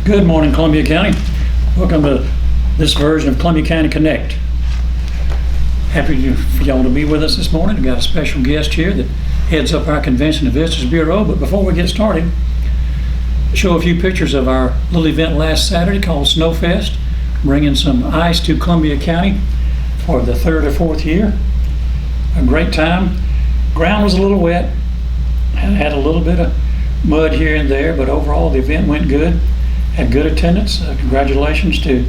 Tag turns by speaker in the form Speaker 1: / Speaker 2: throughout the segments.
Speaker 1: Good morning, Columbia County. Welcome to this version of Columbia County Connect. Happy for y'all to be with us this morning. We've got a special guest here that heads up our Convention and Visitors Bureau. But before we get started, show a few pictures of our little event last Saturday called Snowfest, bringing some ice to Columbia County for the third or fourth year. A great time. Ground was a little wet, had a little bit of mud here and there, but overall the event went good. Had good attendance. Congratulations to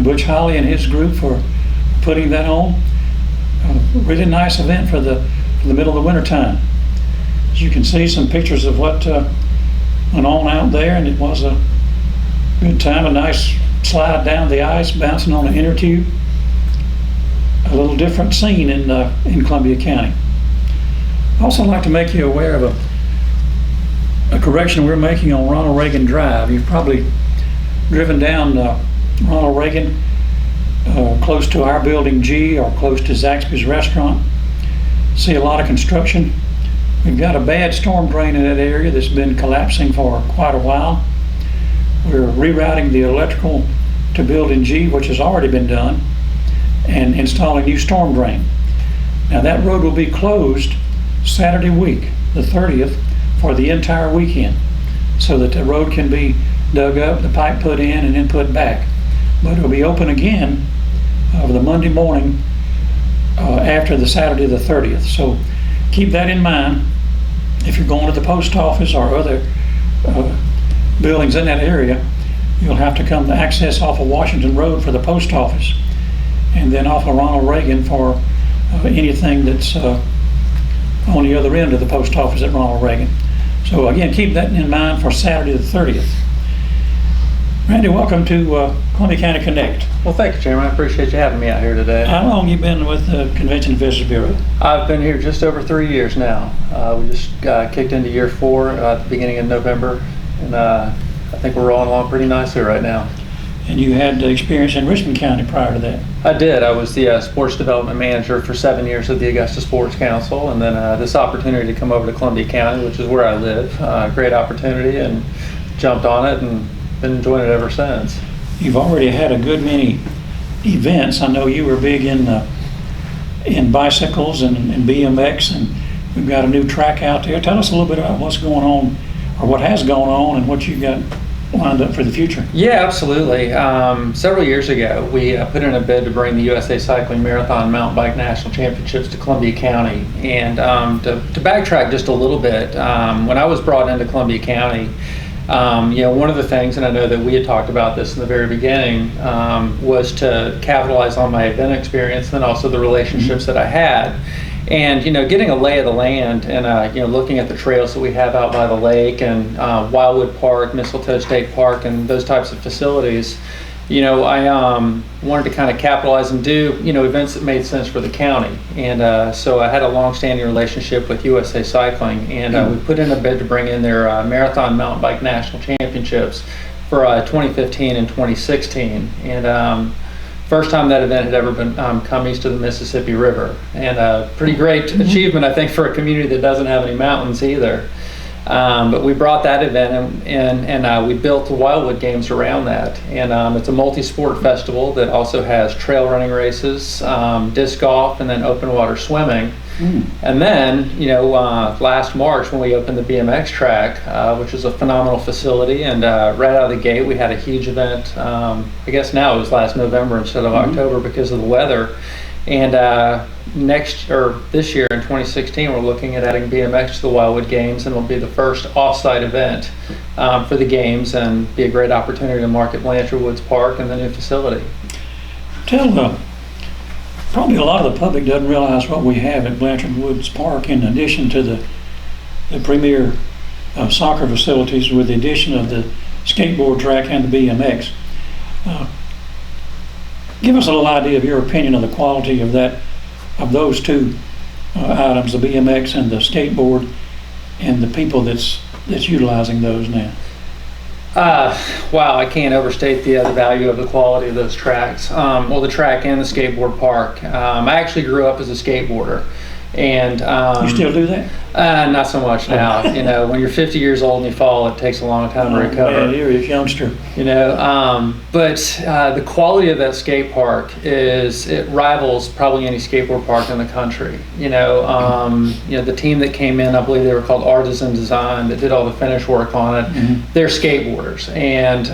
Speaker 1: Butch Holly and his group for putting that on. Really nice event for the middle of the winter time. As you can see some pictures of what went on out there, and it was a good time. A nice slide down the ice, bouncing on an inner tube. A little different scene in Columbia County. I'd also like to make you aware of a correction we're making on Ronald Reagan Drive. You've probably driven down Ronald Reagan close to our building G or close to Zaxby's restaurant. See a lot of construction. We've got a bad storm drain in that area that's been collapsing for quite a while. We're rerouting the electrical to building G, which has already been done, and installing new storm drain. Now that road will be closed Saturday week, the 30th, for the entire weekend, so that the road can be dug up, the pipe put in, and then put back. But it'll be open again the Monday morning after the Saturday the 30th. So keep that in mind. If you're going to the post office or other buildings in that area, you'll have to come to access off of Washington Road for the post office, and then off of Ronald Reagan for anything that's on the other end of the post office at Ronald Reagan. So again, keep that in mind for Saturday the 30th. Randy, welcome to Columbia County Connect.
Speaker 2: Well, thank you, Chairman. I appreciate you having me out here today.
Speaker 1: How long have you been with the Convention and Visitors Bureau?
Speaker 2: I've been here just over 3 years now. We just kicked into year 4 at the beginning of November, and I think we're rolling along pretty nicely right now.
Speaker 1: And you had experience in Richmond County prior to that?
Speaker 2: I did. I was the sports development manager for 7 years at the Augusta Sports Council, and then this opportunity to come over to Columbia County, which is where I live, great opportunity, and jumped on it and been enjoying it ever since.
Speaker 1: You've already had a good many events. I know you were big in bicycles and BMX, and we've got a new track out there. Tell us a little bit about what's going on, or what has gone on, and what you've got lined up for the future.
Speaker 2: Yeah, absolutely. Several years ago, we put in a bid to bring the USA Cycling Marathon Mountain Bike National Championships to Columbia County. And to backtrack just a little bit, when I was brought into Columbia County, one of the things, and I know that we had talked about this in the very beginning, was to capitalize on my event experience and then also the relationships that I had. And, getting a lay of the land and, looking at the trails that we have out by the lake and Wildwood Park, Mistletoe State Park, and those types of facilities, I wanted to kind of capitalize and do, events that made sense for the county. And so I had a long-standing relationship with USA Cycling, and we put in a bid to bring in their Marathon Mountain Bike National Championships for 2015 and 2016. And first time that event had ever been come east of the Mississippi River, and a pretty great achievement, I think, for a community that doesn't have any mountains either. But we brought that event and we built the Wildwood Games around that. And it's a multi-sport festival that also has trail running races, disc golf, and then open water swimming. And then, last March when we opened the BMX track, which was a phenomenal facility, and right out of the gate we had a huge event. I guess now it was last November instead of October because of the weather. And this year in 2016, we're looking at adding BMX to the Wildwood Games, and it'll be the first off-site event for the games, and be a great opportunity to market Blanchard Woods Park and the new facility.
Speaker 1: Probably a lot of the public doesn't realize what we have at Blanchard Woods Park, in addition to the premier soccer facilities, with the addition of the skateboard track and the BMX. Give us a little idea of your opinion of the quality of those two items, the BMX and the skateboard, and the people that's utilizing those now.
Speaker 2: Wow, I can't overstate the value of the quality of those tracks. The track and the skateboard park. I actually grew up as a skateboarder. And
Speaker 1: You still do that?
Speaker 2: not so much now. When you're 50 years old and you fall, it takes a long time to recover.
Speaker 1: Man, you're a youngster.
Speaker 2: But the quality of that skate park it rivals probably any skateboard park in the country. The team that came in, I believe they were called Artisan Design, that did all the finish work on it. They're skateboarders, and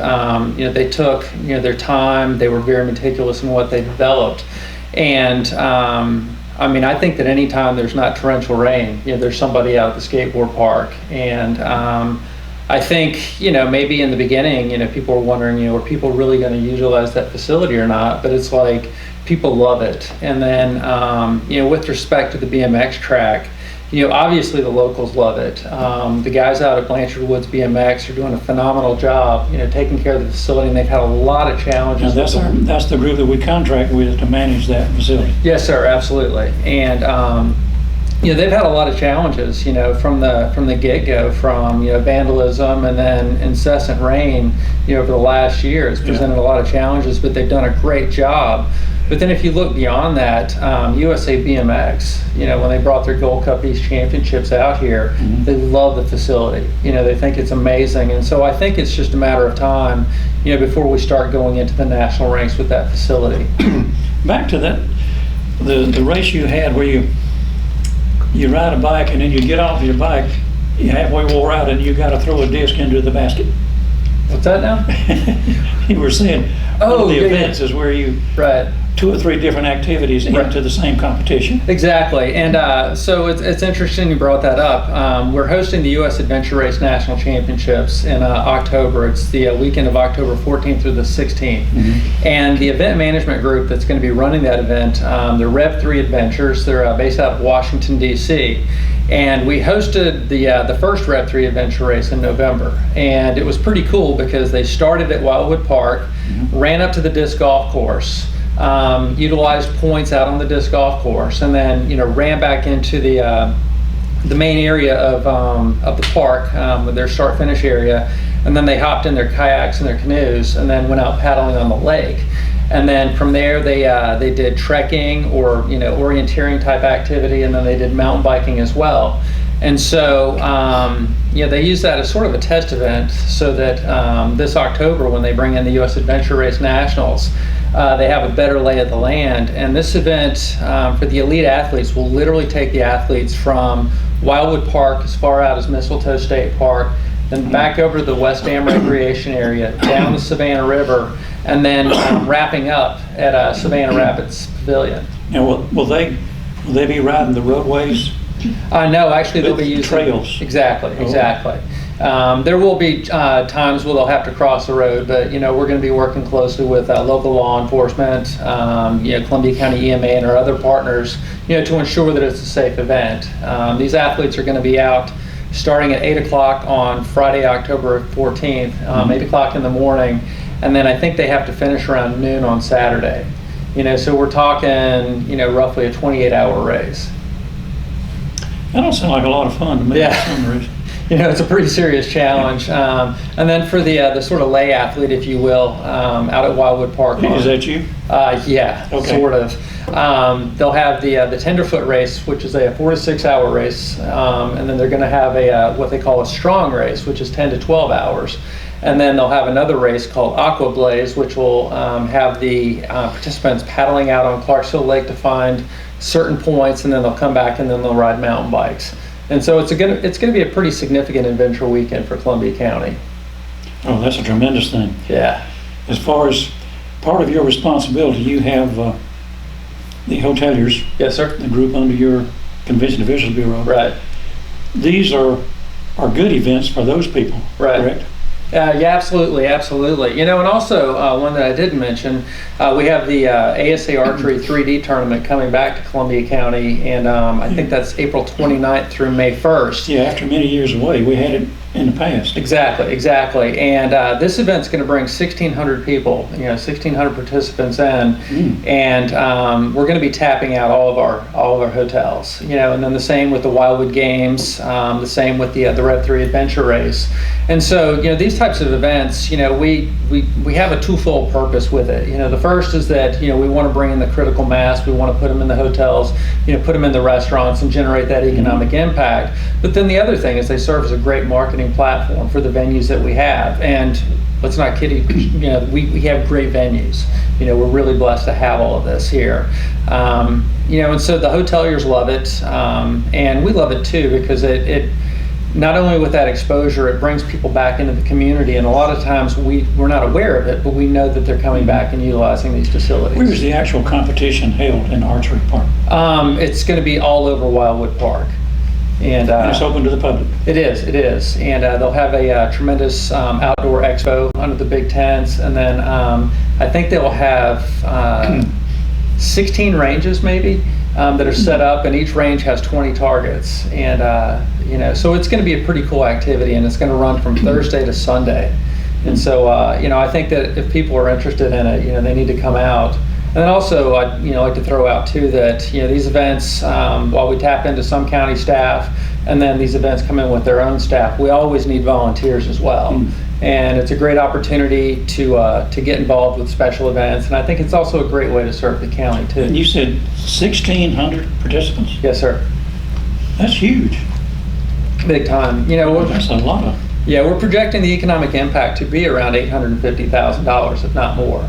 Speaker 2: they took their time. They were very meticulous in what they developed, and I think that anytime there's not torrential rain, there's somebody out at the skateboard park. And I think, maybe in the beginning, people were wondering, are people really going to utilize that facility or not? But it's like, people love it. And then, with respect to the BMX track, obviously the locals love it. The guys out at Blanchard Woods BMX are doing a phenomenal job, taking care of the facility, and they've had a lot of challenges.
Speaker 1: Now that's the group that we contract with to manage that facility.
Speaker 2: Yes, sir, absolutely. And they've had a lot of challenges, from the get-go, from vandalism and then incessant rain, over the last year. It's presented a lot of challenges, but they've done a great job. But then if you look beyond that, USA BMX, when they brought their Gold Cup East Championships out here, they love the facility. They think it's amazing. And so I think it's just a matter of time, before we start going into the national ranks with that facility.
Speaker 1: Back to that, the race you had where you ride a bike and then you get off your bike, you halfway wore out and you got to throw a disc into the basket.
Speaker 2: What's that now?
Speaker 1: You were saying one of the events is where you
Speaker 2: right.
Speaker 1: 2 or 3 different activities into the same competition.
Speaker 2: Exactly, and so it's interesting you brought that up. We're hosting the U.S. Adventure Race National Championships in October. It's the weekend of October 14th through the 16th. And the event management group that's going to be running that event, they're Rev 3 Adventures. They're based out of Washington, D.C. And we hosted the first Rev 3 Adventure Race in November. And it was pretty cool because they started at Wildwood Park, ran up to the disc golf course, utilized points out on the disc golf course, and then ran back into the main area of the park, with their start finish area, and then they hopped in their kayaks and their canoes and then went out paddling on the lake. And then from there they did trekking or orienteering type activity, and then they did mountain biking as well. And so they use that as sort of a test event so that this October, when they bring in the U.S. Adventure Race Nationals, they have a better lay of the land. And this event for the elite athletes will literally take the athletes from Wildwood Park as far out as Mistletoe State Park, then back over to the West Dam Recreation Area, down the Savannah River, and then wrapping up at Savannah Rapids Pavilion.
Speaker 1: And will they be riding the roadways?
Speaker 2: No, actually they'll be using
Speaker 1: trails.
Speaker 2: Exactly. There will be times where they'll have to cross the road, but we're going to be working closely with local law enforcement, Columbia County EMA, and our other partners, to ensure that it's a safe event. These athletes are going to be out starting at 8 o'clock on Friday, October 14th, 8 o'clock in the morning, and then I think they have to finish around noon on Saturday. So we're talking, roughly a 28-hour race.
Speaker 1: That don't sound like a lot of fun to me.
Speaker 2: Yeah.
Speaker 1: For some reason.
Speaker 2: It's a pretty serious challenge. And then for the sort of lay athlete, if you will, out at Wildwood Park.
Speaker 1: Is that you?
Speaker 2: Yeah, okay. Sort of. They'll have the tenderfoot race, which is a 4 to 6 hour race, and then they're going to have a what they call a strong race, which is 10 to 12 hours. And then they'll have another race called Aqua Blaze, which will have the participants paddling out on Clarksville Lake to find certain points, and then they'll come back and then they'll ride mountain bikes. And so it's going to be a pretty significant adventure weekend for Columbia County.
Speaker 1: Oh, that's a tremendous thing.
Speaker 2: Yeah.
Speaker 1: As far as part of your responsibility, you have the hoteliers.
Speaker 2: Yes, sir.
Speaker 1: The group under your Convention Officials Bureau.
Speaker 2: Right.
Speaker 1: These are good events for those people.
Speaker 2: Right.
Speaker 1: Correct?
Speaker 2: Yeah, absolutely. And also one that I didn't mention, we have the ASA Archery 3D tournament coming back to Columbia County, and I think that's April 29th through May 1st.
Speaker 1: Yeah, after many years away, we had it in the past.
Speaker 2: Exactly. And this event's going to bring 1,600 people, 1,600 participants in, and we're going to be tapping out all of our hotels, and then the same with the Wildwood Games, the same with the Rev 3 Adventure Race. And so, these these types of events, we have a twofold purpose with it. The first is that, we want to bring in the critical mass. We want to put them in the hotels, put them in the restaurants and generate that economic impact. But then the other thing is they serve as a great marketing platform for the venues that we have. And let's not kid you, we have great venues. We're really blessed to have all of this here. And so the hoteliers love it, and we love it too, because it not only with that exposure, it brings people back into the community, and a lot of times we're not aware of it, but we know that they're coming back and utilizing these facilities.
Speaker 1: Where is the actual competition held in Archery Park?
Speaker 2: It's going to be all over Wildwood Park. And
Speaker 1: it's open to the public.
Speaker 2: It is. And they'll have a tremendous outdoor expo under the big tents, and then I think they'll have 16 ranges maybe that are set up, and each range has 20 targets. And so it's going to be a pretty cool activity, and it's going to run from Thursday to Sunday. And so I think that if people are interested in it, they need to come out. And then also, I'd like to throw out too that these events, while we tap into some county staff, and then these events come in with their own staff, we always need volunteers as well. And it's a great opportunity to get involved with special events, and I think it's also a great way to serve the county too.
Speaker 1: And you said 1,600 participants?
Speaker 2: Yes, sir.
Speaker 1: That's huge.
Speaker 2: Big time.
Speaker 1: That's a lot of.
Speaker 2: Yeah, we're projecting the economic impact to be around $850,000, if not more.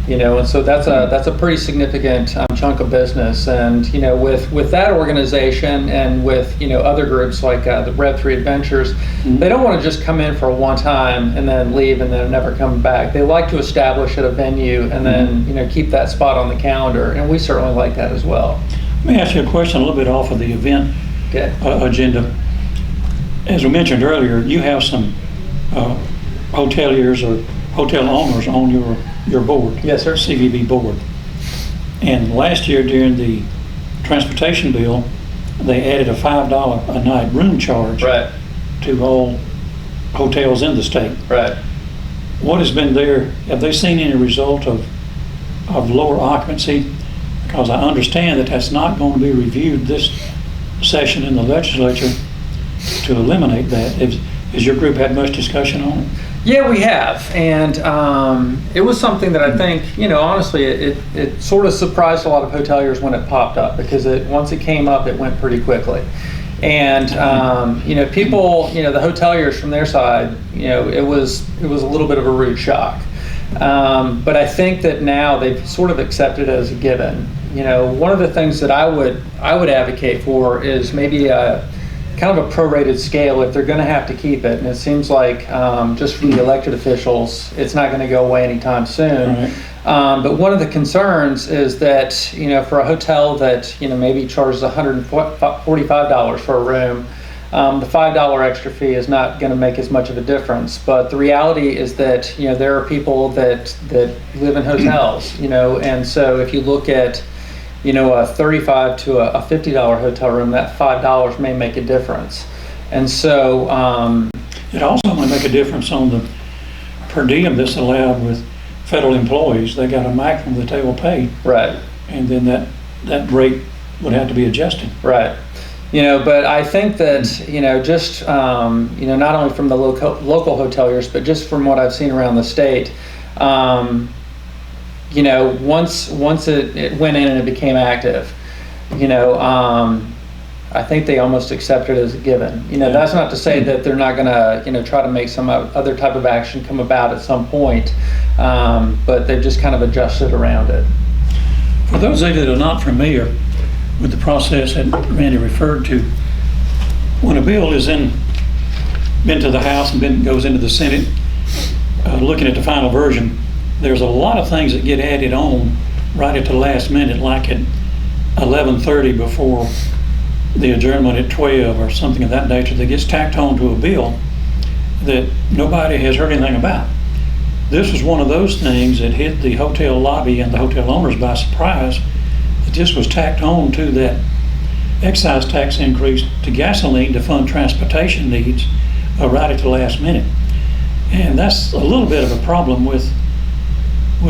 Speaker 2: And so that's a pretty significant chunk of business. And with that organization and with other groups like the Rev 3 Adventures, they don't want to just come in for a one time and then leave and then never come back. They like to establish at a venue and then keep that spot on the calendar, and we certainly like that as well.
Speaker 1: Let me ask you a question a little bit off of the event agenda. As we mentioned earlier, you have some hoteliers or hotel owners on your board.
Speaker 2: Yes, sir.
Speaker 1: CVB board. And last year during the transportation bill, they added a $5 a night room charge to all hotels in the state.
Speaker 2: Right.
Speaker 1: What has been there? Have they seen any result of lower occupancy? Because I understand that that's not going to be reviewed this session in the legislature to eliminate that. Has your group had much discussion on it?
Speaker 2: Yeah, we have, and it was something that I think, honestly, it sort of surprised a lot of hoteliers when it popped up, because once it came up, it went pretty quickly. And people, the hoteliers from their side, it was a little bit of a rude shock. But I think that now they've sort of accepted it as a given. One of the things that I would advocate for is maybe kind of a prorated scale if they're going to have to keep it. And it seems like just from the elected officials, it's not going to go away anytime soon.
Speaker 1: Right.
Speaker 2: But one of the concerns is that, for a hotel that, maybe charges $145 for a room, the $5 extra fee is not going to make as much of a difference. But the reality is that, there are people that live in hotels, and so if you look at a $35 to a $50 hotel room, that $5 may make a difference. And so
Speaker 1: it also might make a difference on the per diem that's allowed with federal employees. They got a maximum that they will pay.
Speaker 2: Right.
Speaker 1: And then that rate would have to be adjusted.
Speaker 2: Right. But I think that, just, not only from the local hoteliers, but just from what I've seen around the state, once it went in and it became active, I think they almost accept it as a given. That's not to say that they're not going to, try to make some other type of action come about at some point, but they've just kind of adjusted around it.
Speaker 1: For those of you that are not familiar with the process that Randy referred to, when a bill is been to the House and goes into the Senate, looking at the final version, there's a lot of things that get added on right at the last minute, like at 11:30 before the adjournment at 12 or something of that nature, that gets tacked on to a bill that nobody has heard anything about. This was one of those things that hit the hotel lobby and the hotel owners by surprise. It just was tacked on to that excise tax increase to gasoline to fund transportation needs right at the last minute. And that's a little bit of a problem with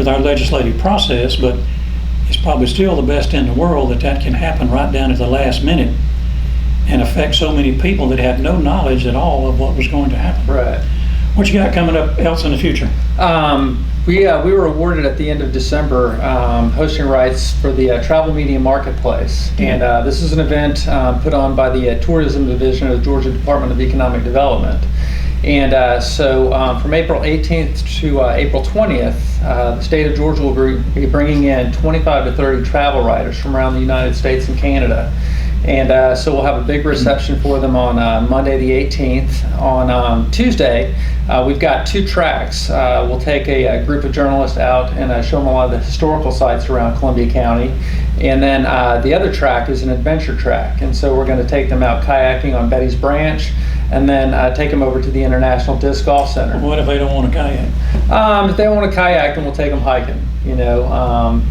Speaker 1: our legislative process, but it's probably still the best in the world that can happen right down at the last minute and affect so many people that had no knowledge at all of what was going to happen.
Speaker 2: Right.
Speaker 1: What you got coming up else in the future?
Speaker 2: We were awarded at the end of December hosting rights for the Travel Media Marketplace. And this is an event put on by the Tourism Division of the Georgia Department of Economic Development. And so from April 18th to April 20th, the state of Georgia will be bringing in 25 to 30 travel writers from around the United States and Canada. And so we'll have a big reception for them on Monday the 18th. On Tuesday, we've got 2 tracks. We'll take a group of journalists out and show them a lot of the historical sites around Columbia County. And then the other track is an adventure track. And so we're going to take them out kayaking on Betty's Branch, and then take them over to the International Disc Golf Center.
Speaker 1: What if they don't want to kayak?
Speaker 2: If they want to kayak, then we'll take them hiking.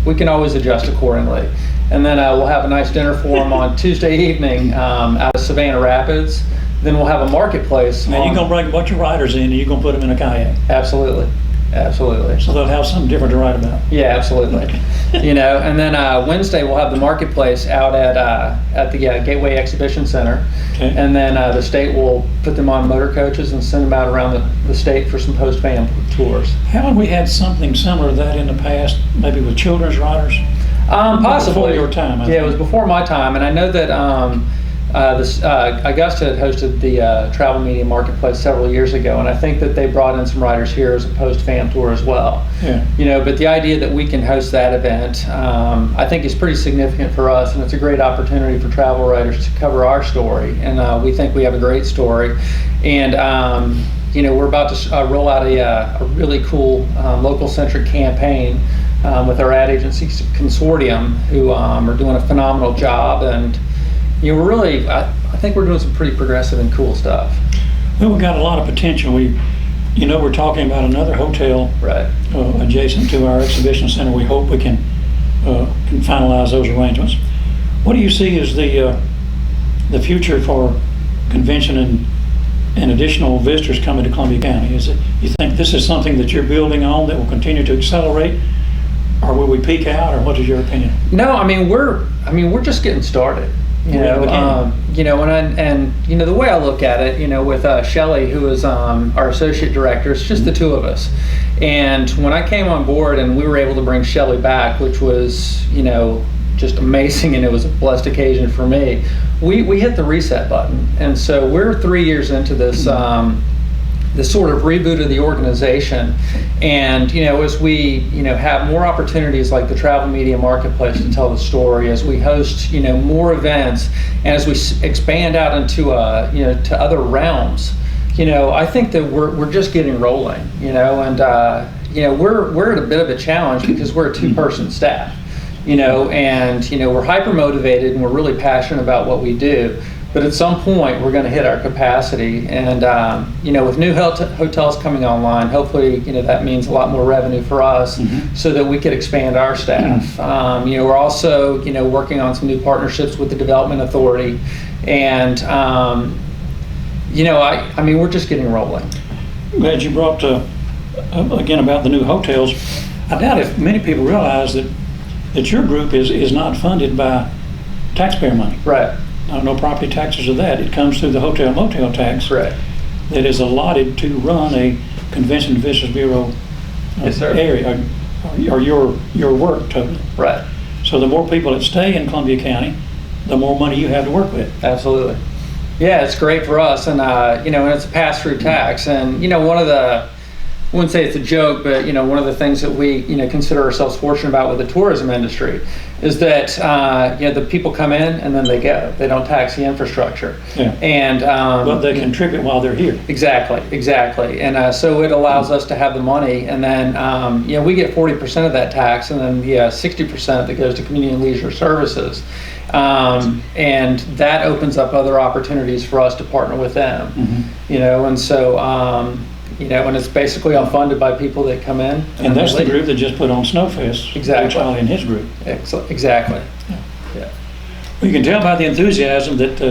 Speaker 2: We can always adjust accordingly. And then we'll have a nice dinner for them on Tuesday evening out of Savannah Rapids. Then we'll have a marketplace.
Speaker 1: Now you're going to bring a bunch of riders in and you're going to put them in a kayak.
Speaker 2: Absolutely. Absolutely.
Speaker 1: So they'll have something different to write about.
Speaker 2: Yeah, absolutely. And then Wednesday we'll have the marketplace out at the Gateway Exhibition Center.
Speaker 1: Okay.
Speaker 2: And then the state will put them on motor coaches and send them out around the state for some post-fam tours.
Speaker 1: Haven't we had something similar to that in the past, maybe with children's riders?
Speaker 2: Possibly.
Speaker 1: Before your time, I
Speaker 2: Yeah, it
Speaker 1: think.
Speaker 2: was before my time, and I know that Augusta had hosted the Travel Media Marketplace several years ago, and I think that they brought in some riders here as a post-fam tour as well.
Speaker 1: Yeah.
Speaker 2: But the idea that we can host that event, I think is pretty significant for us, and it's a great opportunity for travel writers to cover our story, and we think we have a great story. And we're about to roll out a really cool local-centric campaign with our ad agency consortium, who are doing a phenomenal job, and we're really, I think we're doing some pretty progressive and cool stuff.
Speaker 1: Well, we've got a lot of potential. We're talking about another hotel
Speaker 2: Right.
Speaker 1: Adjacent to our exhibition center. We hope we can finalize those arrangements. What do you see as the future for convention and additional visitors coming to Columbia County? You think this is something that you're building on that will continue to accelerate, or will we peak out, or what is your opinion?
Speaker 2: No, we're just getting started. The way I look at it, with Shelley, who is our associate director, it's just the two of us. And when I came on board and we were able to bring Shelley back, which was, just amazing, and it was a blessed occasion for me, we hit the reset button. And so we're 3 years into this this sort of reboot of the organization. And as we have more opportunities like the Travel Media Marketplace to tell the story, as we host more events, and as we expand out into to other realms, I think that we're just getting rolling. And we're at a bit of a challenge because we're a 2-person staff. We're hyper motivated and we're really passionate about what we do. But at some point, we're going to hit our capacity, and with new hotels coming online, hopefully, that means a lot more revenue for us, so that we could expand our staff. We're also, working on some new partnerships with the Development Authority, and we're just getting rolling.
Speaker 1: Glad you brought again about the new hotels. I doubt if many people realize that your group is not funded by taxpayer money.
Speaker 2: Right.
Speaker 1: No property taxes or that. It comes through the hotel motel tax.
Speaker 2: Right.
Speaker 1: That is allotted to run a Convention and Visitors Bureau
Speaker 2: Yes, sir.
Speaker 1: area, or your work total.
Speaker 2: Right.
Speaker 1: So the more people that stay in Columbia County, the more money you have to work with.
Speaker 2: Absolutely. Yeah, it's great for us, and and it's a pass-through tax, and one of the, I wouldn't say it's a joke, but one of the things that we consider ourselves fortunate about with the tourism industry is that the people come in and then they go. They don't tax the infrastructure.
Speaker 1: Yeah.
Speaker 2: And
Speaker 1: But they contribute while they're here.
Speaker 2: Exactly. And so it allows us to have the money, and then we get 40% of that tax, and then 60% that goes to community and leisure services. And that opens up other opportunities for us to partner with them. And so and it's basically all funded by people that come in.
Speaker 1: And that's the group that just put on Snowfest.
Speaker 2: Exactly.
Speaker 1: Charlie and his group.
Speaker 2: Exactly.
Speaker 1: Yeah. Well, you can tell by the enthusiasm that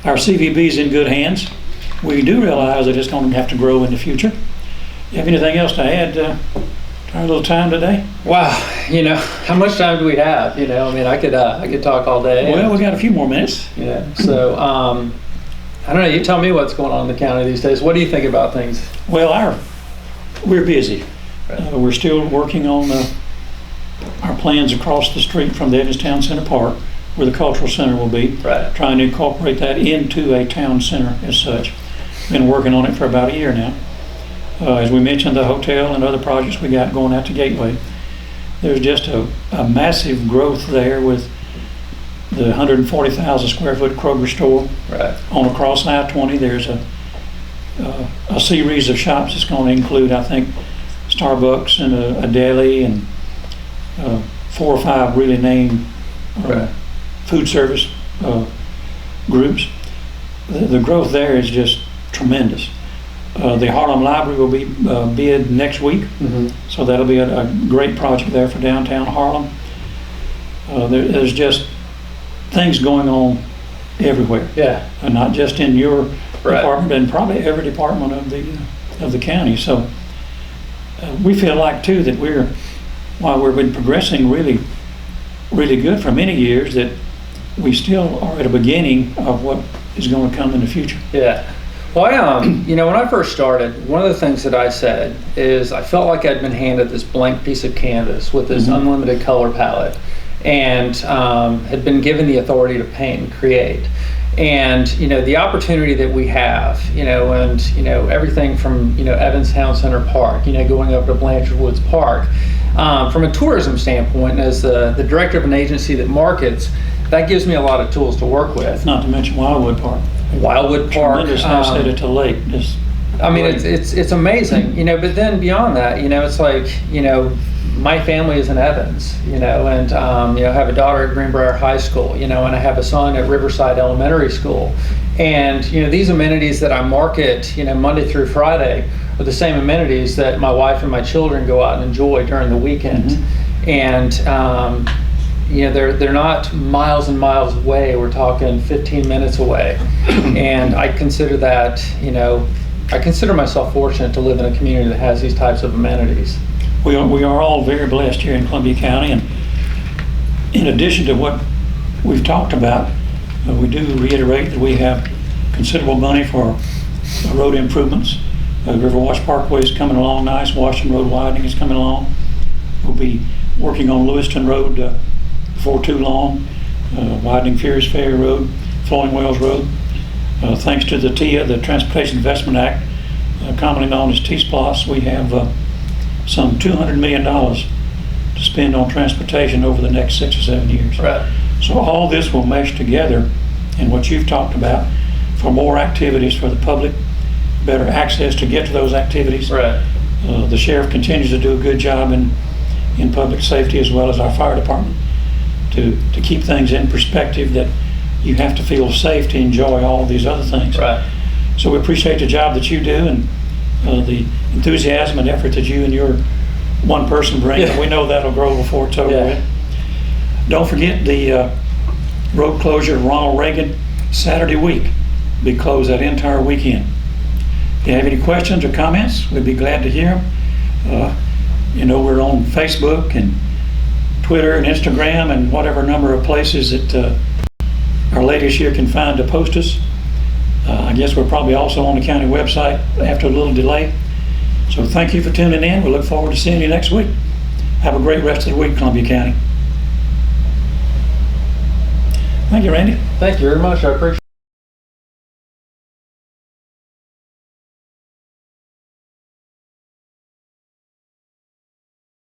Speaker 1: our CVB is in good hands. We do realize that it's going to have to grow in the future. You have anything else to add to our little time today?
Speaker 2: Wow. How much time do we have? I could talk all day.
Speaker 1: Well, we got a few more minutes.
Speaker 2: So, I don't know, you tell me what's going on in the county these days. What do you think about things?
Speaker 1: Well, we're busy. We're still working on our plans across the street from the Evans Town Center Park, where the cultural center will be.
Speaker 2: Right.
Speaker 1: Trying to incorporate that into a town center as such. Been working on it for about a year now. As we mentioned, the hotel and other projects we got going out to Gateway. There's just a massive growth there with the 140,000 square foot Kroger store.
Speaker 2: Right.
Speaker 1: On across I-20, there's a series of shops that's going to include, I think, Starbucks and a deli and 4 or 5 really named
Speaker 2: Right.
Speaker 1: food service groups. The growth there is just tremendous. The Harlem Library will be bid next week, so that'll be a great project there for downtown Harlem. There's just things going on everywhere.
Speaker 2: Yeah.
Speaker 1: Not just in your
Speaker 2: Right.
Speaker 1: department, and probably every department of the county. So we feel like too that while we've been progressing really good for many years, that we still are at a beginning of what is going to come in the future.
Speaker 2: Yeah. Well, when I first started, one of the things that I said is I felt like I'd been handed this blank piece of canvas with this unlimited color palette, and had been given the authority to paint and create. And the opportunity that we have, and everything from Evans Town Center Park, going up to Blanchard Woods Park, from a tourism standpoint, as the director of an agency that markets, that gives me a lot of tools to work with.
Speaker 1: Not to mention Wildwood Park.
Speaker 2: Wildwood Park.
Speaker 1: Tremendous asset at the lake.
Speaker 2: It's amazing, but then beyond that, it's like, my family is in Evans, and I have a daughter at Greenbrier High School, and I have a son at Riverside Elementary School. And, these amenities that I market, Monday through Friday are the same amenities that my wife and my children go out and enjoy during the weekend. And, they're not miles and miles away. We're talking 15 minutes away. And I consider that, I consider myself fortunate to live in a community that has these types of amenities.
Speaker 1: We are all very blessed here in Columbia County, and in addition to what we've talked about, we do reiterate that we have considerable money for road improvements. River Wash Parkway is coming along nice. Washington Road widening is coming along. We'll be working on Lewiston Road before too long, widening Furious Ferry Road, Flowing Wells Road. Thanks to the TIA, the Transportation Investment Act, commonly known as T-SPLOS, we have some $200 million to spend on transportation over the next 6 or 7 years.
Speaker 2: Right.
Speaker 1: So all this will mesh together in what you've talked about for more activities for the public, better access to get to those activities.
Speaker 2: Right.
Speaker 1: The sheriff continues to do a good job in public safety, as well as our fire department, to keep things in perspective, that you have to feel safe to enjoy all of these other things.
Speaker 2: Right.
Speaker 1: So we appreciate the job that you do, and the enthusiasm and effort that you and your one person bring.
Speaker 2: Yeah.
Speaker 1: We know that'll grow before it's over
Speaker 2: Yeah.
Speaker 1: with. Don't forget the road closure of Ronald Reagan Saturday week. Be closed that entire weekend. If you have any questions or comments, we'd be glad to hear them. We're on Facebook and Twitter and Instagram and whatever number of places that our ladies here can find to post us. I guess we're probably also on the county website after a little delay. So thank you for tuning in. We look forward to seeing you next week. Have a great rest of the week, Columbia County. Thank you, Randy.
Speaker 2: Thank you very much. I appreciate it.